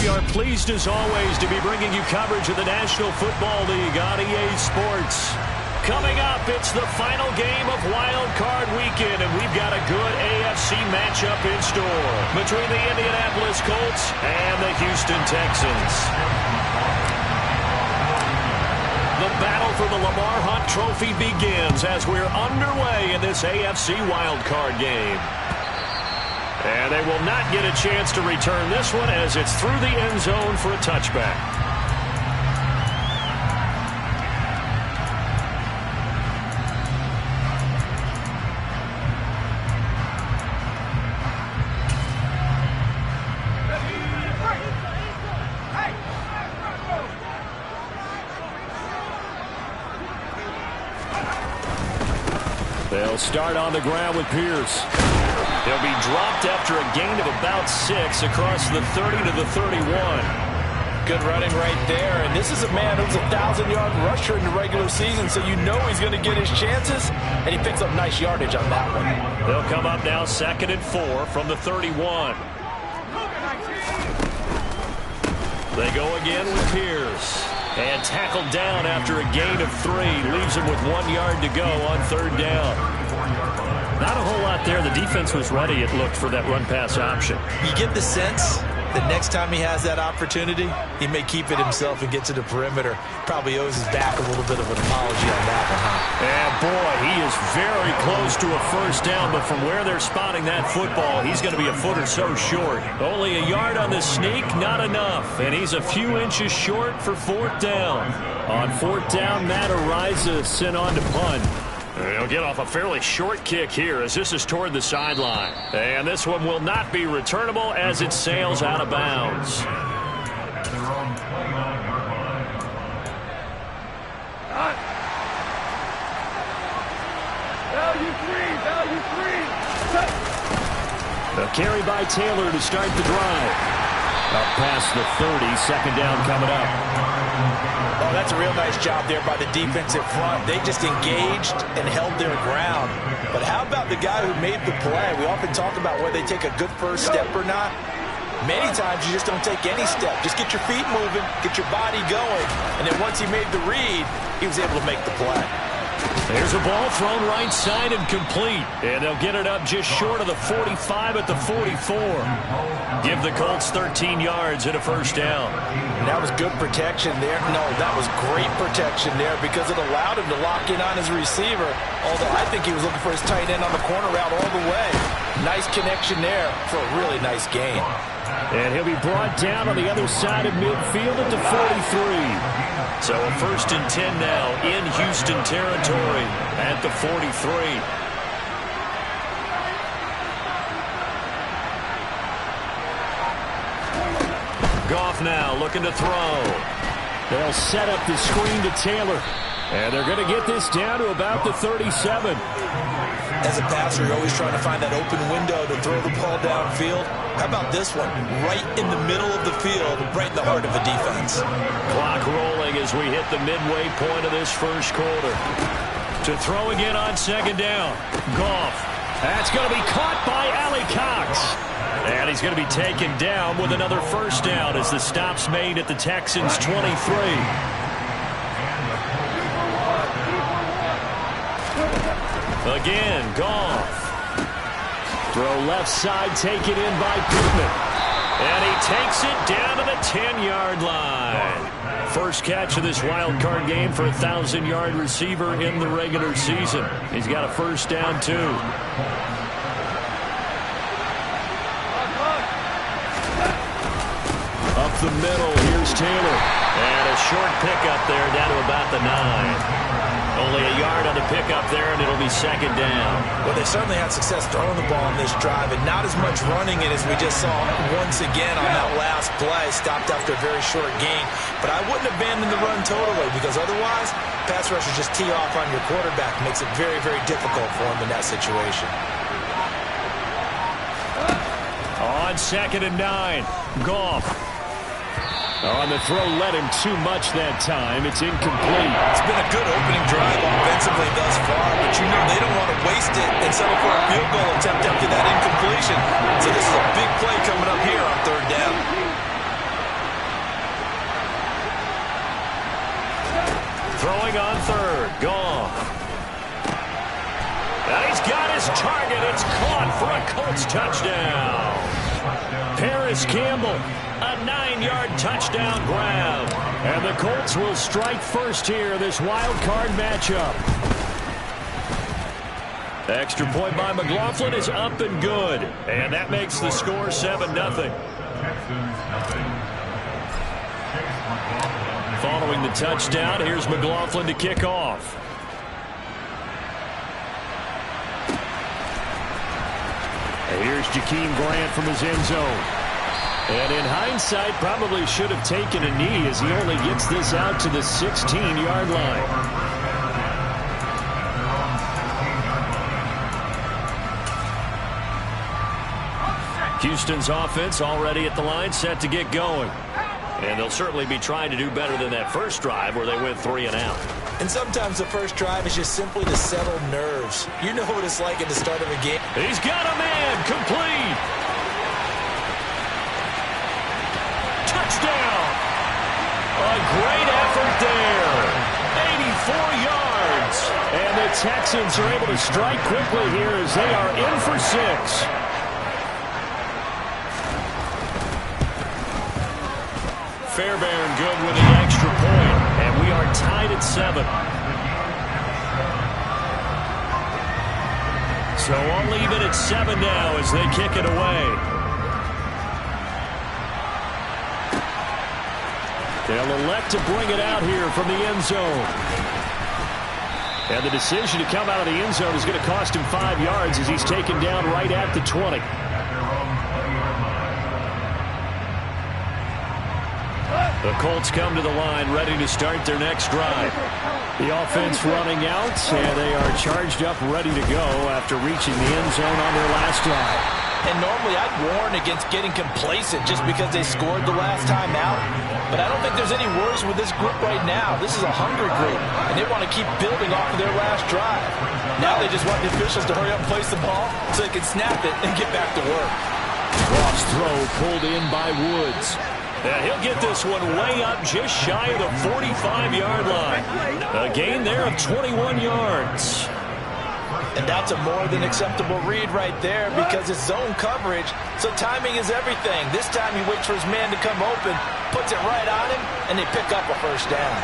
We are pleased as always to be bringing you coverage of the National Football League on EA Sports. Coming up, it's the final game of Wild Card Weekend, and we've got a good AFC matchup in store between the Indianapolis Colts and the Houston Texans. The battle for the Lamar Hunt Trophy begins as we're underway in this AFC Wild Card game. And they will not get a chance to return this one as it's through the end zone for a touchback. They'll start on the ground with Pierce. He'll be dropped after a gain of about 6 across the 30 to the 31. Good running right there. And this is a man who's a 1,000-yard rusher in the regular season, so you know he's going to get his chances, and he picks up nice yardage on that one. They'll come up now 2nd and 4 from the 31. They go again with Pierce. And tackled down after a gain of 3. Leaves him with 1 yard to go on 3rd down. Not a whole lot there. The defense was ready, it looked, for that run-pass option. You get the sense that next time he has that opportunity, he may keep it himself and get to the perimeter. Probably owes his back a little bit of an apology on that one, huh? And, boy, he is very close to a 1st down, but from where they're spotting that football, he's going to be a foot or so short. Only a yard on the sneak, not enough. And he's a few inches short for 4th down. On 4th down, Matt Ariza sent on to punt. He'll get off a fairly short kick here as this is toward the sideline. And this one will not be returnable as it sails out of bounds. A carry by Taylor to start the drive. Up past the 30, 2nd down coming up. Oh, that's a real nice job there by the defensive front. They just engaged and held their ground. But how about the guy who made the play? We often talk about whether they take a good first step or not. Many times you just don't take any step. Just get your feet moving, get your body going, and then once he made the read, he was able to make the play. There's a ball thrown right side and complete. And they'll get it up just short of the 45 at the 44. Give the Colts 13 yards and a 1st down. And that was good protection there. No, that was great protection there because it allowed him to lock in on his receiver. Although I think he was looking for his tight end on the corner route all the way. Nice connection there for a really nice gain. And he'll be brought down on the other side of midfield at the 43. So a 1st and 10 now in Houston territory at the 43. Goff now looking to throw. They'll set up the screen to Taylor. And they're going to get this down to about the 37. As a passer, you're always trying to find that open window to throw the ball downfield. How about this one? Right in the middle of the field, right in the heart of the defense. Clock rolling as we hit the midway point of this 1st quarter. To throw again on 2nd down. Goff. That's going to be caught by Allie Cox. And he's going to be taken down with another 1st down as the stop's made at the Texans' 23. Again, Goff. Throw left side, taken in by Pittman. And he takes it down to the 10-yard line. First catch of this wild card game for a 1,000-yard receiver in the regular season. He's got a 1st down, too. Up the middle, here's Taylor. And a short pickup there down to about the 9. Only a yard on the pickup there, and it'll be 2nd down. Well, they certainly had success throwing the ball on this drive, and not as much running it as we just saw once again on that last play. Stopped after a very short gain. But I wouldn't abandon the run totally, because otherwise, pass rushers just tee off on your quarterback. Makes it very, very difficult for him in that situation. On 2nd and 9, Goff. On the throw, led him too much that time. It's incomplete. It's been a good opening drive offensively thus far, but you know they don't want to waste it and settle for a field goal attempt after that incompletion. So this is a big play coming up here on 3rd down. Throwing on third. Goff. And he's got his target. It's caught for a Colts touchdown. Paris Campbell, a 9-yard touchdown grab. And the Colts will strike first here, this wild card matchup. Extra point by McLaughlin is up and good. And that makes the score 7-0. Following the touchdown, here's McLaughlin to kick off. Here's Jakeem Grant from his end zone. And in hindsight, probably should have taken a knee as he only gets this out to the 16-yard line. Houston's offense already at the line, set to get going. And they'll certainly be trying to do better than that first drive where they went 3 and out. And sometimes the first drive is just simply to settle nerves. You know what it's like at the start of a game. He's got a man, complete. Touchdown. A great effort there. 84 yards. And the Texans are able to strike quickly here as they are in for 6. Fairbairn good with the extra point, and we are tied at 7. So all even at 7 now as they kick it away. They'll elect to bring it out here from the end zone. And the decision to come out of the end zone is going to cost him 5 yards as he's taken down right at the 20. The Colts come to the line ready to start their next drive. The offense running out, and they are charged up ready to go after reaching the end zone on their last drive. And normally I'd warn against getting complacent just because they scored the last time out. But I don't think there's any worries with this group right now. This is a hungry group, and they want to keep building off of their last drive. Now they just want the officials to hurry up and place the ball so they can snap it and get back to work. Cross throw pulled in by Woods. And he'll get this one way up just shy of the 45-yard line. A gain there of 21 yards. And that's a more than acceptable read right there because it's zone coverage, so timing is everything. This time he waits for his man to come open, puts it right on him, and they pick up a first down.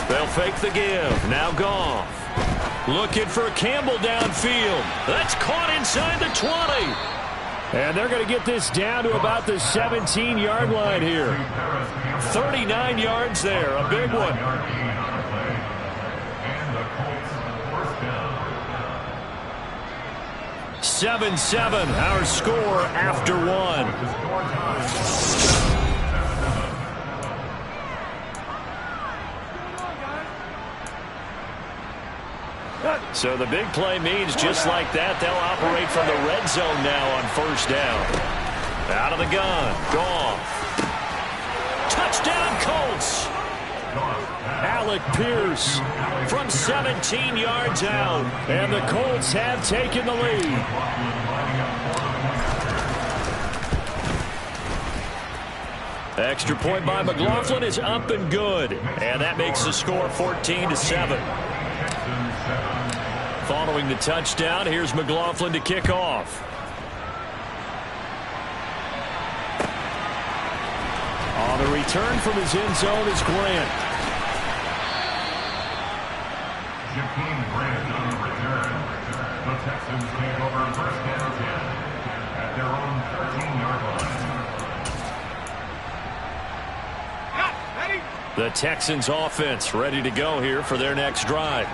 They'll fake the give. Now Goff. Looking for Campbell downfield. That's caught inside the 20. And they're going to get this down to about the 17-yard line here. 39 yards there, a big one. 7-7, our score after 1. So the big play means just like that, they'll operate from the red zone now on first down. Out of the gun, Goff. Touchdown Colts. Alec Pierce from 17 yards out. And the Colts have taken the lead. Extra point by McLaughlin is up and good. And that makes the score 14-7. Following the touchdown, here's McLaughlin to kick off. On the return from his end zone is Grant. Jakeem Grant on the return. The Texans take over first and 10 at their own 13-yard line. The Texans offense ready to go here for their next drive.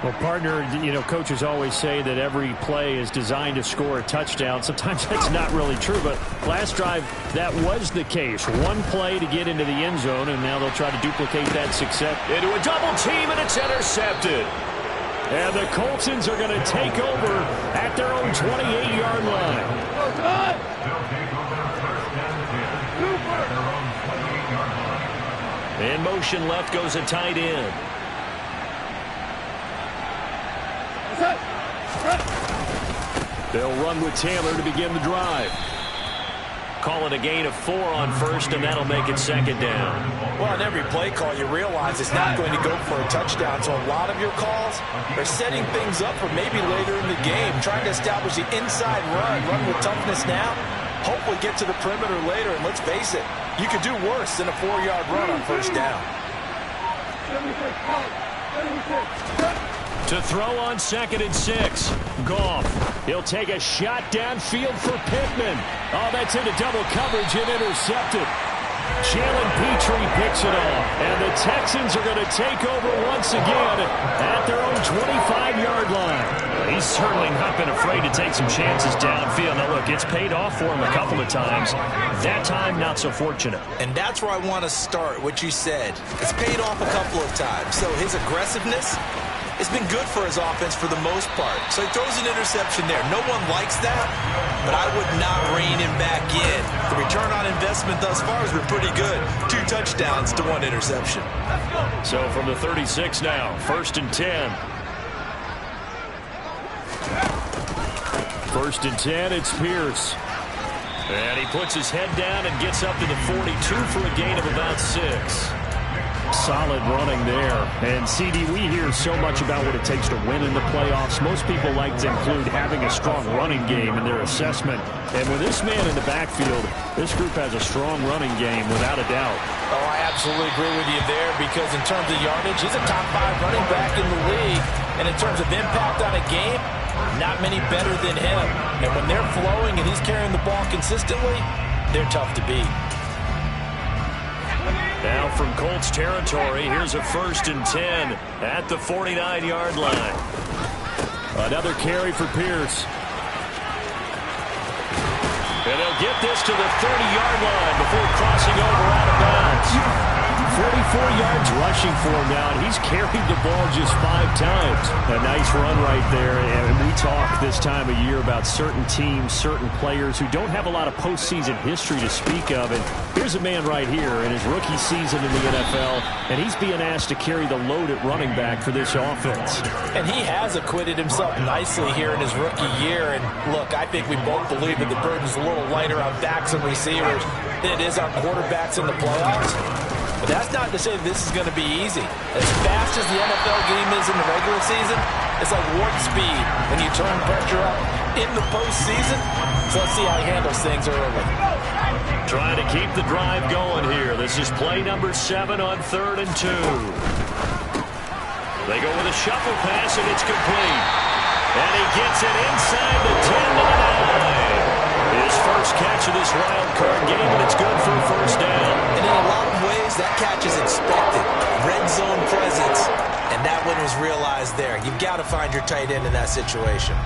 Well, partner, coaches always say that every play is designed to score a touchdown. Sometimes that's not really true, but last drive, that was the case. One play to get into the end zone, and now they'll try to duplicate that success. Into a double team, and it's intercepted. And the Coltsons are going to take over at their own 28-yard line. In motion left goes a tight end. They'll run with Taylor to begin the drive. call it a gain of 4 on first, and that'll make it second down. Well, in every play call, you realize it's not going to go for a touchdown. So a lot of your calls are setting things up for maybe later in the game, trying to establish the inside run with toughness now, hopefully get to the perimeter later. And let's face it, you could do worse than a 4-yard run on first down. To throw on 2nd and 6. Goff. He'll take a shot downfield for Pittman. Oh, that's into double coverage and intercepted. Jalen Petrie picks it off. And the Texans are going to take over once again at their own 25-yard line. He's certainly not been afraid to take some chances downfield. Now, look, it's paid off for him a couple of times. That time, not so fortunate. And that's where I want to start, what you said. It's paid off a couple of times. So his aggressiveness, it's been good for his offense for the most part. So he throws an interception there. No one likes that, but I would not rein him back in. The return on investment thus far has been pretty good. 2 touchdowns to 1 interception. So from the 36 now, 1st and 10. 1st and 10, it's Pierce. And he puts his head down and gets up to the 42 for a gain of about 6. Solid running there. And, CD, we hear so much about what it takes to win in the playoffs. Most people like to include having a strong running game in their assessment. And with this man in the backfield, this group has a strong running game without a doubt. Oh, I absolutely agree with you there because in terms of yardage, he's a top 5 running back in the league. And in terms of impact on a game, not many better than him. And when they're flowing and he's carrying the ball consistently, they're tough to beat. Now from Colts territory, here's a 1st and 10 at the 49-yard line. Another carry for Pierce. And they'll get this to the 30-yard line before crossing over out of bounds. 44 yards rushing for him now, and he's carried the ball just 5 times. A nice run right there, and we talk this time of year about certain teams, certain players who don't have a lot of postseason history to speak of, and here's a man right here in his rookie season in the NFL, and he's being asked to carry the load at running back for this offense. And he has acquitted himself nicely here in his rookie year, and look, I think we both believe that the burden's a little lighter on backs and receivers than it is on quarterbacks in the playoffs. But that's not to say that this is going to be easy. As fast as the NFL game is in the regular season, it's like warp speed when you turn pressure up in the postseason. So let's see how he handles things early. Trying to keep the drive going here. This is play number 7 on 3rd and 2. They go with a shuffle pass, and it's complete. And he gets it inside the 10 to the 9. His first catch of this wild card game, and it's good for a 1st down. And in a lot of ways, that catch is expected. Red zone presence, and that one was realized there. You've got to find your tight end in that situation.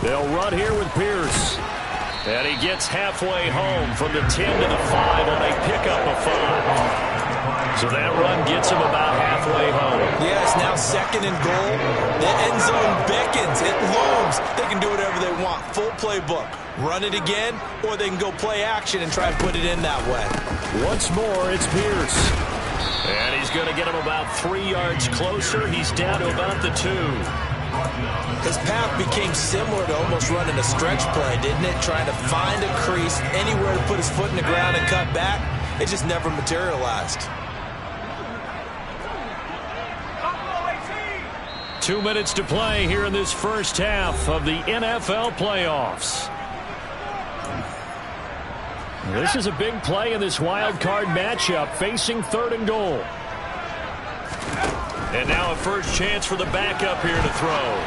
They'll run here with Pierce. And he gets halfway home from the 10 to the 5 on a pickup of 5. So that run gets him about halfway home. Yeah, it's now 2nd and goal. The end zone beckons. It looms. They can do whatever they want. Full playbook. Run it again, or they can go play action and try and put it in that way. Once more, it's Pierce. And he's going to get him about 3 yards closer. He's down to about the 2. His path became similar to almost running a stretch play, didn't it? Trying to find a crease, anywhere to put his foot in the ground and cut back. It just never materialized. 2 minutes to play here in this first half of the NFL playoffs. This is a big play in this wild card matchup, facing 3rd and goal. And now a first chance for the backup here to throw.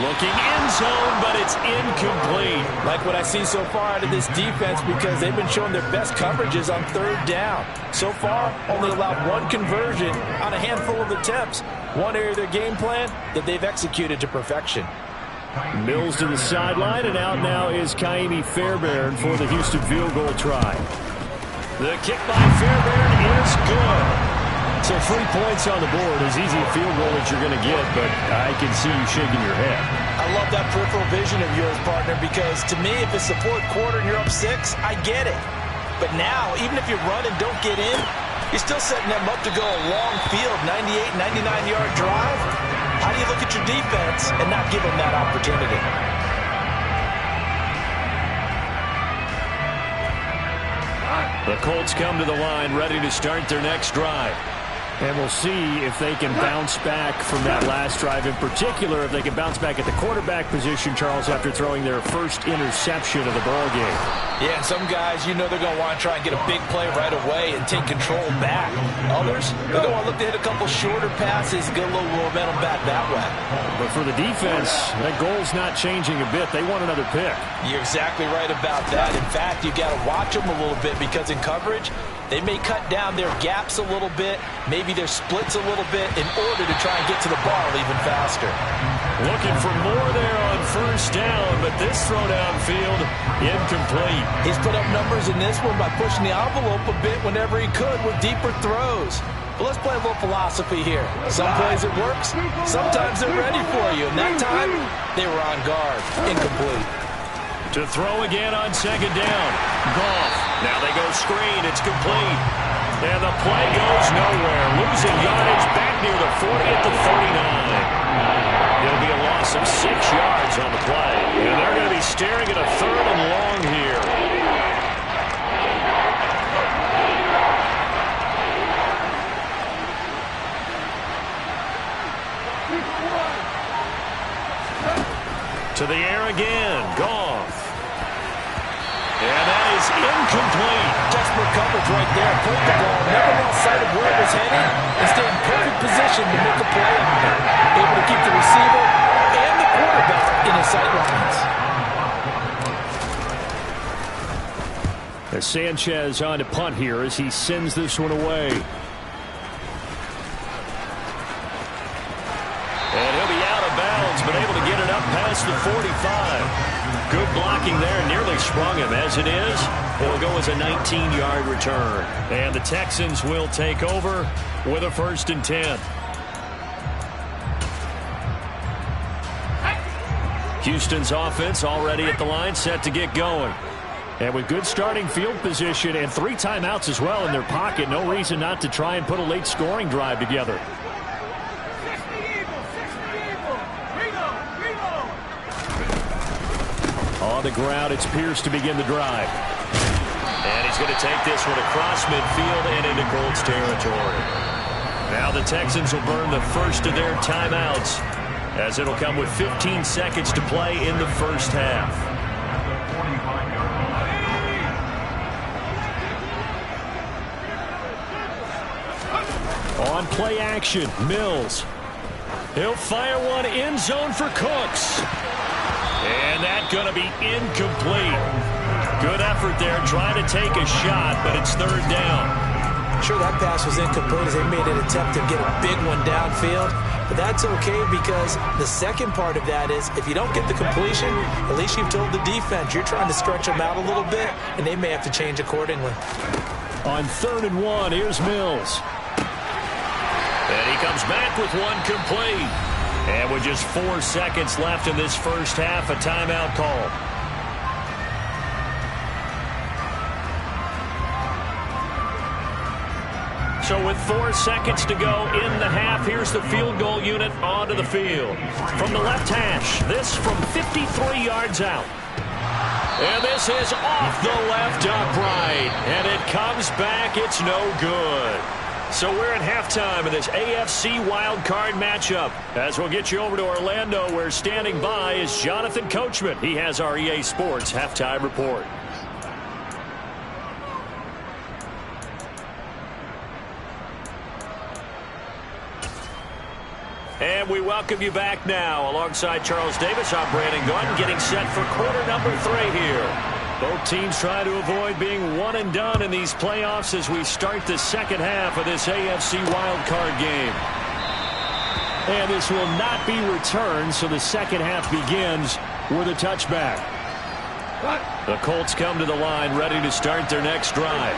Looking end zone, but it's incomplete. Like what I see so far out of this defense, because they've been showing their best coverages on 3rd down. So far, only allowed 1 conversion on a handful of attempts. One area of their game plan that they've executed to perfection. Mills to the sideline, and out now is Kaimi Fairbairn for the Houston field goal try. The kick by Fairbairn is good. So 3 points on the board, as easy a field goal that you're going to get, but I can see you shaking your head. I love that peripheral vision of yours, partner, because to me, if it's the 4th quarter and you're up 6, I get it. But now, even if you run and don't get in, You're still setting them up to go a long field, 98, 99-yard drive. How do you look at your defense and not give them that opportunity? The Colts come to the line, ready to start their next drive. And we'll see if they can bounce back from that last drive. In particular, if they can bounce back at the quarterback position, Charles, after throwing their first interception of the ball game. Yeah, and some guys, you know they're going to want to try and get a big play right away and take control back. Others, they're going to want to look to hit a couple shorter passes, get a little momentum back that way. But for the defense, that goal's not changing a bit. They want another pick. You're exactly right about that. In fact, you got to watch them a little bit because in coverage, they may cut down their gaps a little bit, maybe their splits a little bit in order to try and get to the ball even faster. Looking for more there on first down, but this throw downfield, incomplete. He's put up numbers in this one by pushing the envelope a bit whenever he could with deeper throws. But let's play a little philosophy here. Some plays it works, sometimes they're ready for you, and that time they were on guard. Incomplete. To throw again on second down. Goff. Now they go screen. It's complete. And the play goes nowhere. Losing yardage back near the 40 at the 49. It'll be a loss of 6 yards on the play. And they're going to be staring at a 3rd and long here. To the air again. Goff. And that is incomplete. Desperate coverage right there. Put the ball, never lost sight of where it was headed, and stayed in perfect position to make a play on it. Able to keep the receiver and the quarterback in his sight lines. As Sanchez on to punt here as he sends this one away. And he'll be out of bounds, but able to get it up past the 45. Good blocking there, nearly sprung him. As it is, it'll go as a 19-yard return. And the Texans will take over with a 1st and 10. Houston's offense already at the line, set to get going. And with good starting field position and 3 timeouts as well in their pocket, no reason not to try and put a late scoring drive together. On the ground, it's Pierce to begin the drive. And he's going to take this one across midfield and into Colts territory. Now the Texans will burn the first of their timeouts, as it'll come with 15 seconds to play in the first half. On play action, Mills. He'll fire one end zone for Cooks. And that's going to be incomplete. Good effort there trying to take a shot, but it's 3rd down. Sure, that pass was incomplete as they made an attempt to get a big one downfield. But that's okay because the second part of that is if you don't get the completion, at least you've told the defense you're trying to stretch them out a little bit, and they may have to change accordingly. On 3rd and 1, here's Mills. And he comes back with one complete. And with just 4 seconds left in this first half, a timeout call. So with 4 seconds to go in the half, here's the field goal unit onto the field. From the left hash, this from 53 yards out. And this is off the left upright. And it comes back, it's no good. So we're at halftime in this AFC wildcard matchup. As we'll get you over to Orlando, where standing by is Jonathan Coachman. He has our EA Sports halftime report. And we welcome you back now. Alongside Charles Davis, I'm Brandon Gunn, getting set for quarter number 3 here. Both teams try to avoid being one and done in these playoffs as we start the second half of this AFC wildcard game. And this will not be returned, so the second half begins with a touchback. The Colts come to the line ready to start their next drive.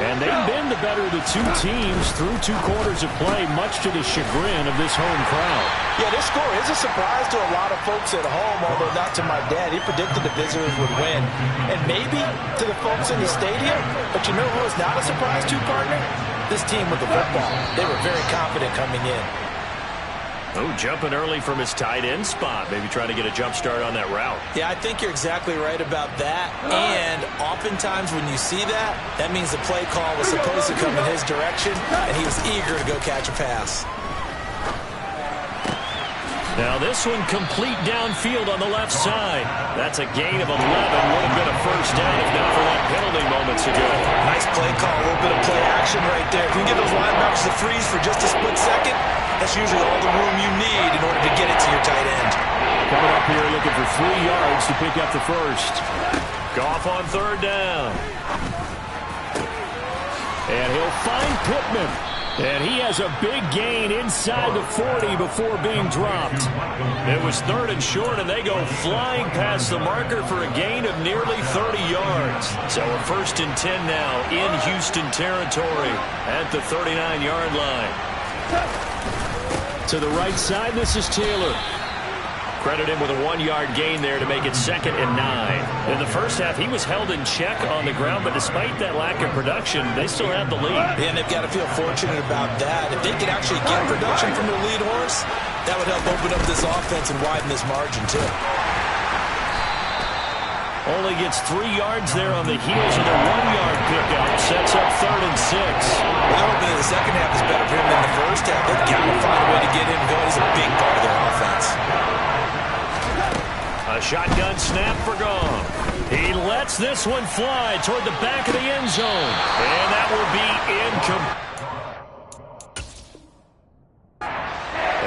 And they've been the better of the 2 teams through 2 quarters of play, much to the chagrin of this home crowd. Yeah, this score is a surprise to a lot of folks at home, although not to my dad. He predicted the visitors would win. And maybe to the folks in the stadium, but you know who is not a surprise to, partner? this team with the football. They were very confident coming in. Oh, jumping early from his tight end spot. Maybe trying to get a jump start on that route. Yeah, I think you're exactly right about that. And oftentimes when you see that, that means the play call was supposed to come in his direction, and he was eager to go catch a pass. Now this one complete downfield on the left side. That's a gain of 11. Would have been a first down if not for that penalty moments ago. Nice play call, a little bit of play action right there. If you can get those linebackers to freeze for just a split second, that's usually all the room you need in order to get it to your tight end. Coming up here looking for 3 yards to pick up the first. Goff on third down. And he'll find Pittman. And he has a big gain inside the 40 before being dropped. It was 3rd and short, and they go flying past the marker for a gain of nearly 30 yards. So a 1st and 10 now in Houston territory at the 39-yard line. To the right side, this is Taylor. Credit him with a 1-yard gain there to make it 2nd and 9. In the first half, he was held in check on the ground, but despite that lack of production, they still have the lead. And they've got to feel fortunate about that. If they could actually get production from their lead horse, that would help open up this offense and widen this margin, too. Only gets 3 yards there on the heels of the 1-yard pickup. Sets up 3rd and 6. Well, hoping the second half is better for him than the first half. They've got to find a way to get him going. He's a big part of their offense. A shotgun snap for Goff. He lets this one fly toward the back of the end zone. And that will be incomplete.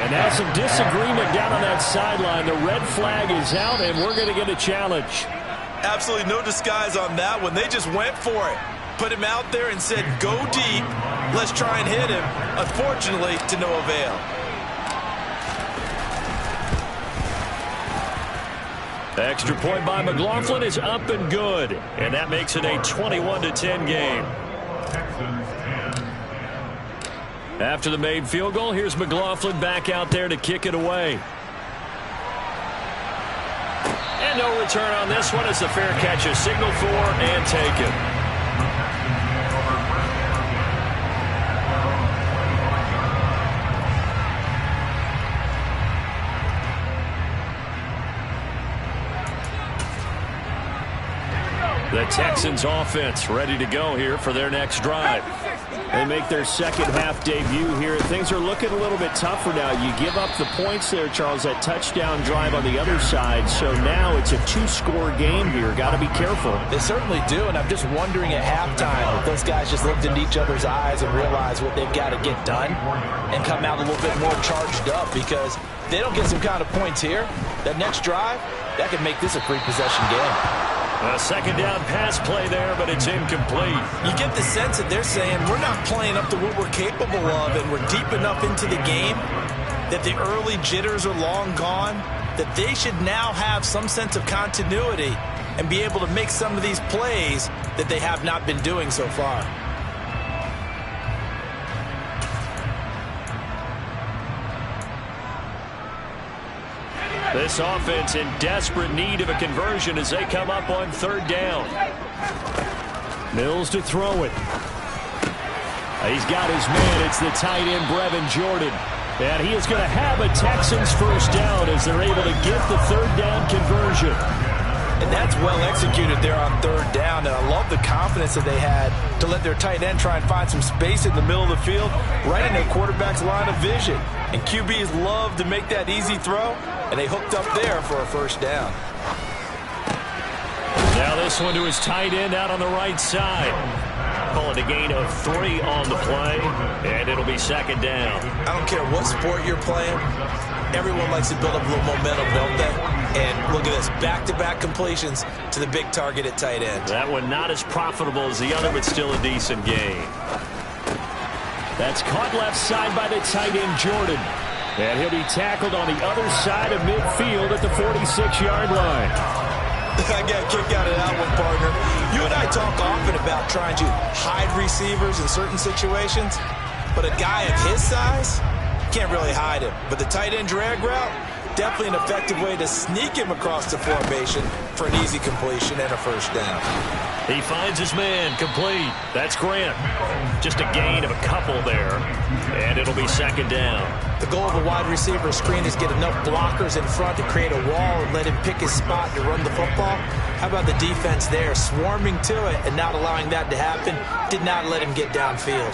And now some disagreement down on that sideline. The red flag is out, and we're going to get a challenge. Absolutely no disguise on that one. They just went for it. Put him out there and said, go deep. Let's try and hit him. Unfortunately, to no avail. Extra point by McLaughlin is up and good. And that makes it a 21-10 game. After the made field goal, here's McLaughlin back out there to kick it away. And no return on this one as the fair catch is signaled for and taken. The Texans offense ready to go here for their next drive. They make their second half debut here. Things are looking a little bit tougher now. You give up the points there, Charles, that touchdown drive on the other side. So now it's a 2-score game here. Got to be careful. They certainly do, and I'm just wondering at halftime if those guys just looked into each other's eyes and realized what they've got to get done and come out a little bit more charged up, because if they don't get some kind of points here, that next drive, that could make this a free-possession game. A second down pass play there, but it's incomplete. You get the sense that they're saying we're not playing up to what we're capable of, and we're deep enough into the game that the early jitters are long gone, that they should now have some sense of continuity and be able to make some of these plays that they have not been doing so far. This offense in desperate need of a conversion as they come up on third down. Mills to throw it. He's got his man. It's the tight end, Brevin Jordan. And he is going to have a Texans first down as they're able to get the third down conversion. And that's well executed there on third down. And I love the confidence that they had to let their tight end try and find some space in the middle of the field, right in their quarterback's line of vision. And QBs love to make that easy throw, and they hooked up there for a first down. Now this one to his tight end out on the right side. Call it a gain of 3 on the play, and it'll be second down. I don't care what sport you're playing. Everyone likes to build up a little momentum, don't they? And look at this, back-to-back completions to the big target at tight end. That one not as profitable as the other, but still a decent gain. That's caught left side by the tight end, Jordan. And he'll be tackled on the other side of midfield at the 46-yard line. I got a kick out of that one, partner. You and I talk often about trying to hide receivers in certain situations, but a guy of his size can't really hide him. But the tight end drag route, definitely an effective way to sneak him across the formation for an easy completion and a first down. He finds his man, complete. That's Grant. Just a gain of a couple there, and it'll be second down. The goal of a wide receiver screen is get enough blockers in front to create a wall and let him pick his spot to run the football. How about the defense there, swarming to it and not allowing that to happen? Did not let him get downfield.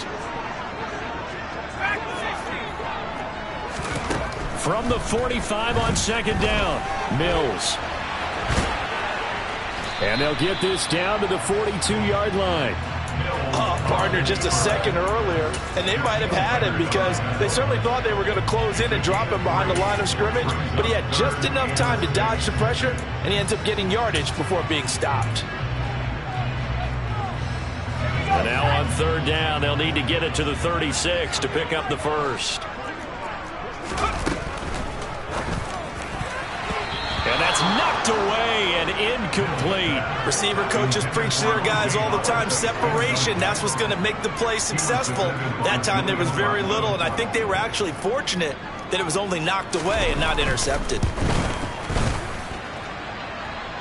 From the 45 on second down, Mills. And they'll get this down to the 42-yard line. Partner, just a second earlier, and they might have had him because they certainly thought they were going to close in and drop him behind the line of scrimmage, but he had just enough time to dodge the pressure, and he ends up getting yardage before being stopped. And now on third down, they'll need to get it to the 36 to pick up the first. And that's knocked away and incomplete. Receiver coaches preach to their guys all the time, separation. That's what's going to make the play successful. That time there was very little, and I think they were actually fortunate that it was only knocked away and not intercepted.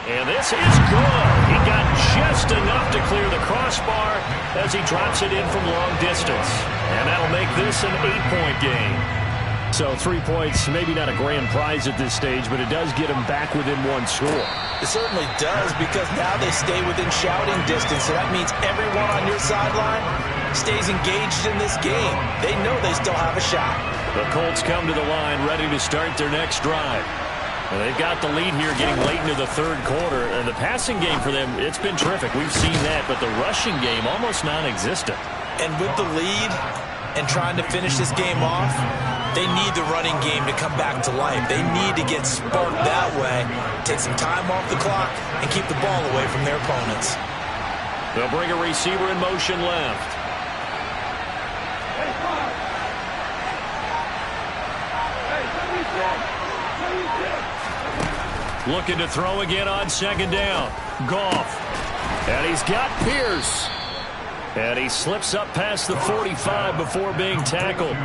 And this is good. He got just enough to clear the crossbar as he drops it in from long distance. And that'll make this an 8-point game. So 3 points, maybe not a grand prize at this stage, but it does get them back within one score. It certainly does, because now they stay within shouting distance, so that means everyone on your sideline stays engaged in this game. They know they still have a shot. The Colts come to the line ready to start their next drive. And they've got the lead here getting late into the third quarter. And the passing game for them, it's been terrific. We've seen that, but the rushing game almost non-existent. And with the lead and trying to finish this game off, they need the running game to come back to life. They need to get sparked that way, take some time off the clock, and keep the ball away from their opponents. They'll bring a receiver in motion left. Looking to throw again on second down. Goff. And he's got Pierce. And he slips up past the 45 before being tackled.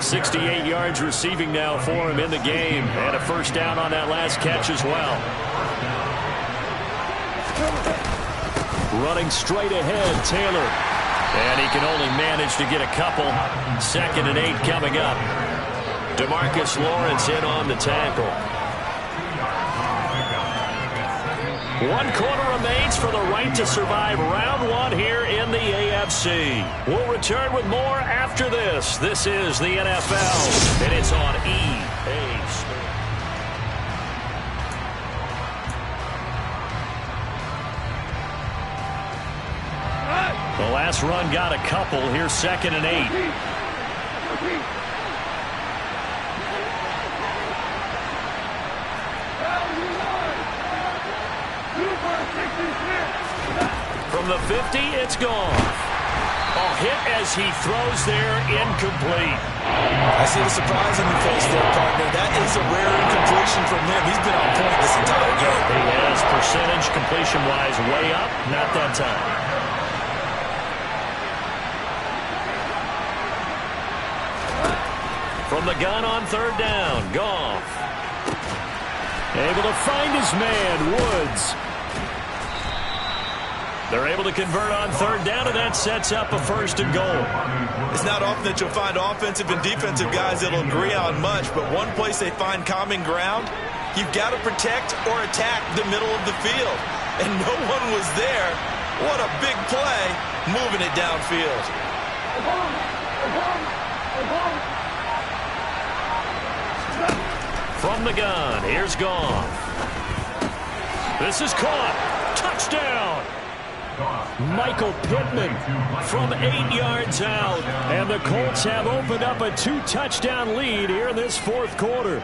68 yards receiving now for him in the game. And a first down on that last catch as well. Running straight ahead, Taylor. And he can only manage to get a couple. 2nd and 8 coming up. DeMarcus Lawrence in on the tackle. 1 quarter remains for the right to survive round 1 here in the AFC. We'll return with more after this. This is the NFL, and it's on EA Sports. The last run got a couple. Here's 2nd and 8. From the 50, it's gone. A hit as he throws there, incomplete. I see the surprise on your face there, partner. That is a rare incompletion from him. He's been on point this entire game. He has percentage completion-wise way up, not that time. From the gun on third down, Goff. Able to find his man, Woods. They're able to convert on third down, and that sets up a 1st and goal. It's not often that you'll find offensive and defensive guys that'll agree on much, but one place they find common ground, you've got to protect or attack the middle of the field. And no one was there. What a big play, moving it downfield. From the gun, here's Goff. This is caught. Touchdown. Michael Pittman from 8 yards out. And the Colts have opened up a 2-touchdown lead here in this 4th quarter.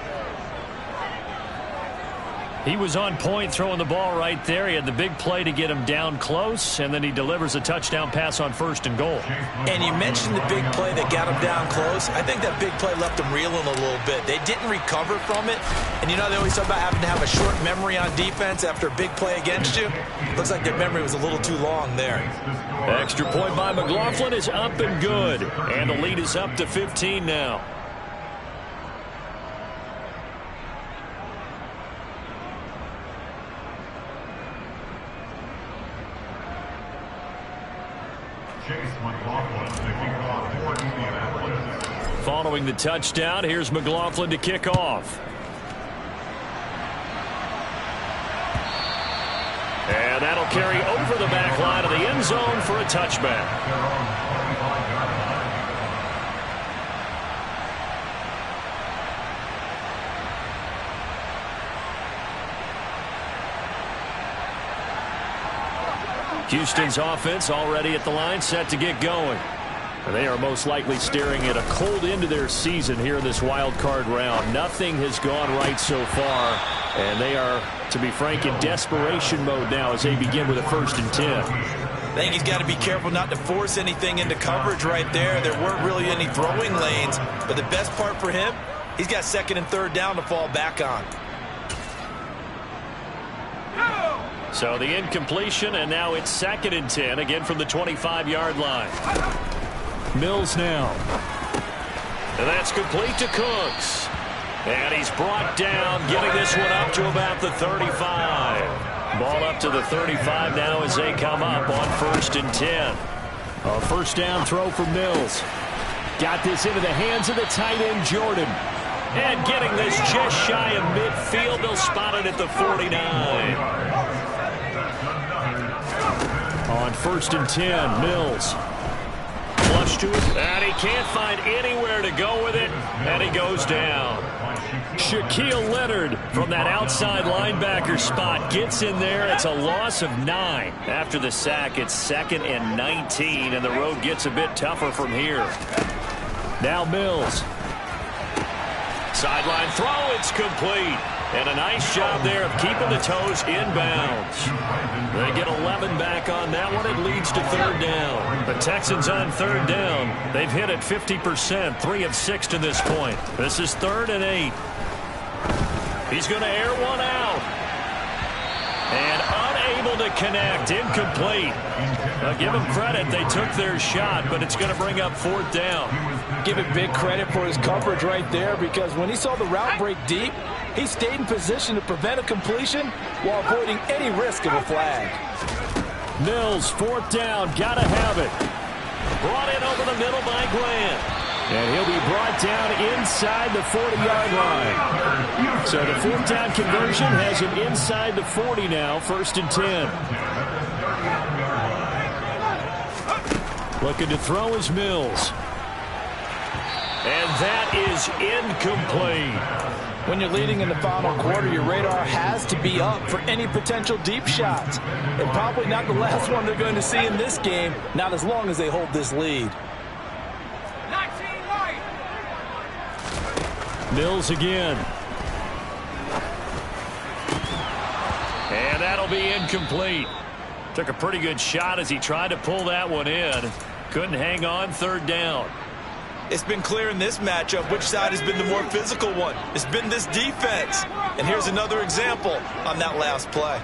He was on point throwing the ball right there. He had the big play to get him down close, and then he delivers a touchdown pass on 1st and goal. And you mentioned the big play that got him down close. I think that big play left him reeling a little bit. They didn't recover from it. And you know, they always talk about having to have a short memory on defense after a big play against you. Looks like their memory was a little too long there. Extra point by McLaughlin is up and good. And the lead is up to 15 now. Following the touchdown, here's McLaughlin to kick off. And that'll carry over the back line of the end zone for a touchback. Houston's offense already at the line, set to get going. And they are most likely staring at a cold end to their season here in this wild card round. Nothing has gone right so far, and they are, to be frank, in desperation mode now as they begin with a 1st and 10. I think he's got to be careful not to force anything into coverage right there. There weren't really any throwing lanes, but the best part for him, he's got 2nd and 3rd down to fall back on. So the incompletion, and now it's 2nd and 10, again from the 25-yard line. Mills now. And that's complete to Cooks. And he's brought down, getting this one up to about the 35. Ball up to the 35 now as they come up on 1st and 10. A 1st down throw for Mills. Got this into the hands of the tight end, Jordan. And getting this just shy of midfield. They'll spot it at the 49. On 1st and 10, Mills. Flush to it, and he can't find anywhere to go with it, and he goes down. Shaquille Leonard from that outside linebacker spot gets in there. It's a loss of 9. After the sack, it's 2nd and 19, and the road gets a bit tougher from here. Now Mills. Sideline throw, it's complete. And a nice job there of keeping the toes inbounds. They get 11 back on that one. It leads to 3rd down. The Texans on 3rd down. They've hit it 50%, 3 of 6 to this point. This is 3rd and 8. He's going to air one out. And unable to connect, incomplete. Give him credit, they took their shot, but it's going to bring up 4th down. Give him big credit for his coverage right there, because when he saw the route break deep, he stayed in position to prevent a completion while avoiding any risk of a flag. Mills, 4th down, gotta have it. Brought in over the middle by Grant. And he'll be brought down inside the 40-yard line. So the 4th down conversion has him inside the 40 now, 1st and 10. Looking to throw is Mills. And that is incomplete. When you're leading in the final quarter, your radar has to be up for any potential deep shots. And probably not the last one they're going to see in this game, not as long as they hold this lead. Mills again. And that'll be incomplete. Took a pretty good shot as he tried to pull that one in. Couldn't hang on, 3rd down. It's been clear in this matchup which side has been the more physical one. It's been this defense. And here's another example on that last play.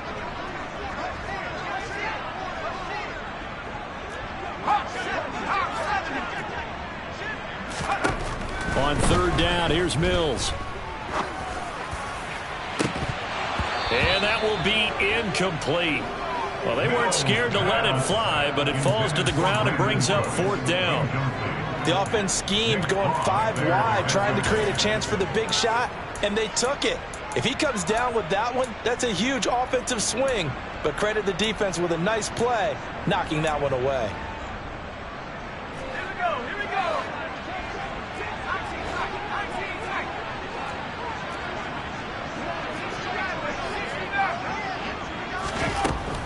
On 3rd down, here's Mills. And that will be incomplete. Well, they weren't scared to let it fly, but it falls to the ground and brings up 4th down. The offense schemed going 5 wide, trying to create a chance for the big shot, and they took it. If he comes down with that one, that's a huge offensive swing. But credit the defense with a nice play, knocking that one away. Here we go.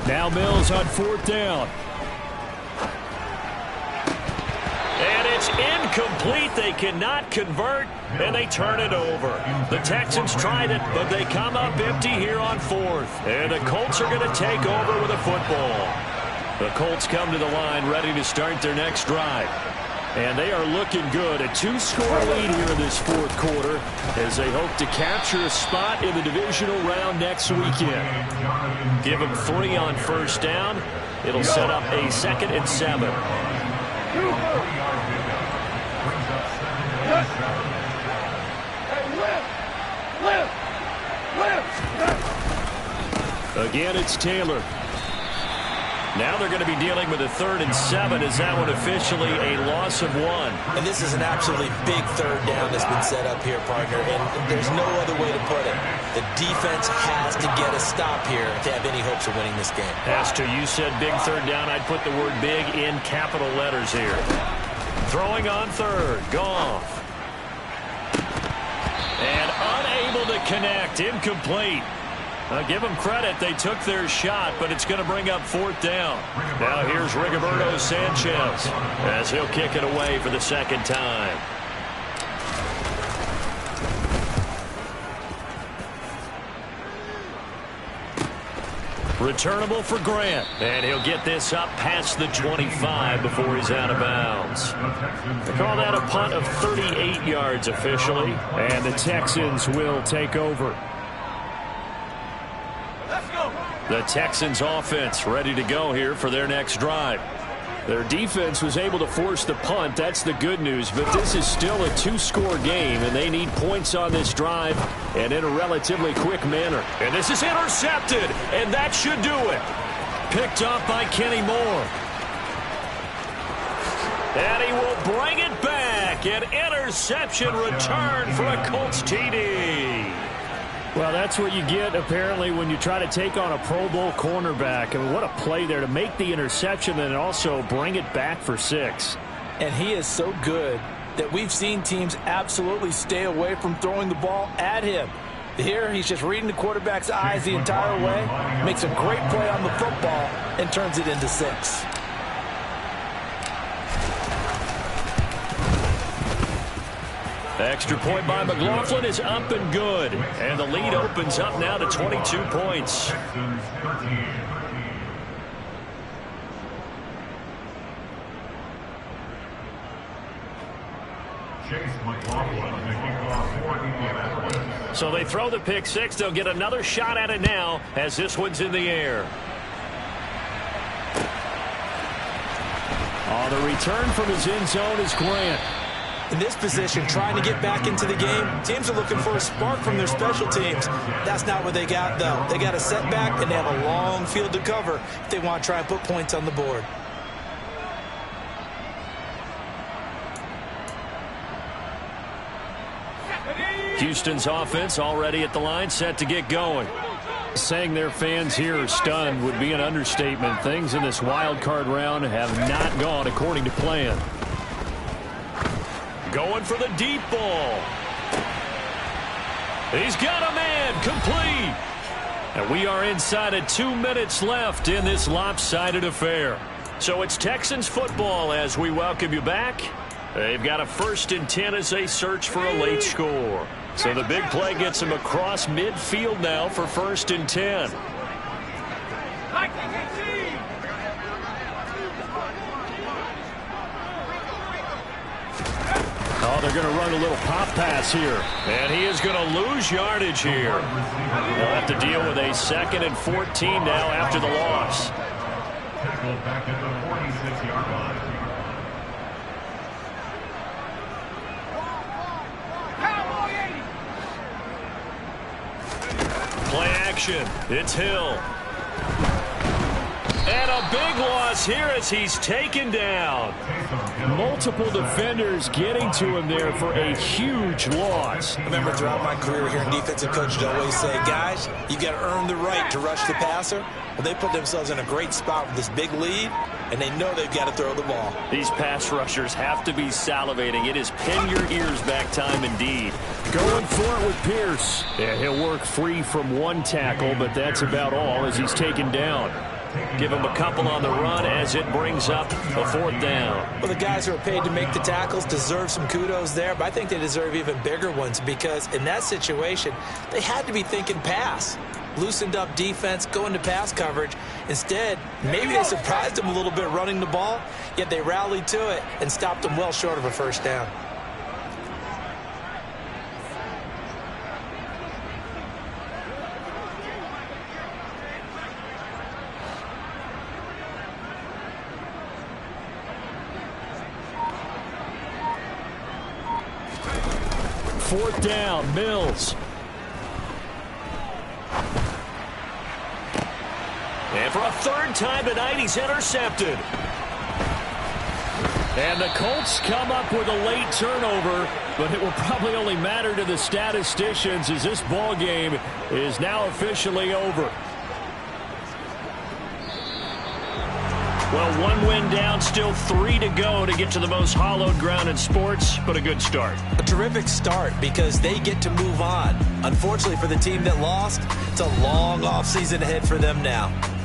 Now Mills on 4th down. And it's incomplete. They cannot convert, and they turn it over. The Texans tried it, but they come up empty here on 4th. And the Colts are going to take over with a football. The Colts come to the line ready to start their next drive. And they are looking good. A 2-score lead here in this 4th quarter as they hope to capture a spot in the divisional round next weekend. Give them 3 on 1st down. It'll set up a 2nd and 7. Again, it's Taylor. Now they're going to be dealing with a 3rd and 7 as that one officially a loss of 1. And this is an absolutely big 3rd down that's been set up here, partner, and there's no other way to put it. The defense has to get a stop here to have any hopes of winning this game. As to you said big 3rd down, I'd put the word big in capital letters here. Throwing on 3rd, Goff. And unable to connect, incomplete. I'll give them credit. They took their shot, but it's going to bring up 4th down. Now here's Rigoberto Sanchez as he'll kick it away for the 2nd time. Returnable for Grant, and he'll get this up past the 25 before he's out of bounds. They call that a punt of 38 yards officially, and the Texans will take over. The Texans offense ready to go here for their next drive. Their defense was able to force the punt. That's the good news. But this is still a 2-score game, and they need points on this drive and in a relatively quick manner. And this is intercepted, and that should do it. Picked up by Kenny Moore. And he will bring it back. An interception return for a Colts TD. Well, that's what you get, apparently, when you try to take on a Pro Bowl cornerback. I mean, what a play there to make the interception and also bring it back for 6. And he is so good that we've seen teams absolutely stay away from throwing the ball at him. Here, he's just reading the quarterback's eyes the entire way, makes a great play on the football, and turns it into 6. Extra point by McLaughlin is up and good. And the lead opens up now to 22 points. So they throw the pick 6. They'll get another shot at it now as this one's in the air. Oh, the return from his end zone is Grant. In this position, trying to get back into the game, teams are looking for a spark from their special teams. That's not what they got, though. They got a setback, and they have a long field to cover if they want to try and put points on the board. Houston's offense already at the line, set to get going. Saying their fans here are stunned would be an understatement. Things in this wild card round have not gone according to plan. Going for the deep ball. He's got a man, complete. And we are inside of 2 minutes left in this lopsided affair. So it's Texans football as we welcome you back. They've got a 1st and 10 as they search for a late score. So the big play gets them across midfield now for 1st and 10. Oh, they're going to run a little pop pass here. And he is going to lose yardage here. They'll have to deal with a 2nd and 14 now after the loss. Tackled back at the 46-yard line. Play action. It's Hill. And a big loss here as he's taken down. Multiple defenders getting to him there for a huge loss. I remember throughout my career here in defensive coach, to always say, guys, you got to earn the right to rush the passer. Well, they put themselves in a great spot with this big lead, and they know they've got to throw the ball. These pass rushers have to be salivating. It is pin your ears back time indeed. Going for it with Pierce. Yeah, he'll work free from one tackle, but that's about all as he's taken down. Give him a couple on the run as it brings up a 4th down. Well, the guys who are paid to make the tackles deserve some kudos there, but I think they deserve even bigger ones because in that situation, they had to be thinking pass. Loosened up defense, going to pass coverage. Instead, maybe they surprised them a little bit running the ball, yet they rallied to it and stopped them well short of a 1st down. Fourth down, Mills. And for a third time tonight, he's intercepted. And the Colts come up with a late turnover, but it will probably only matter to the statisticians as this ball game is now officially over. Well, one win down, still 3 to go to get to the most hallowed ground in sports, but a good start. A terrific start because they get to move on. Unfortunately for the team that lost, it's a long offseason ahead for them now.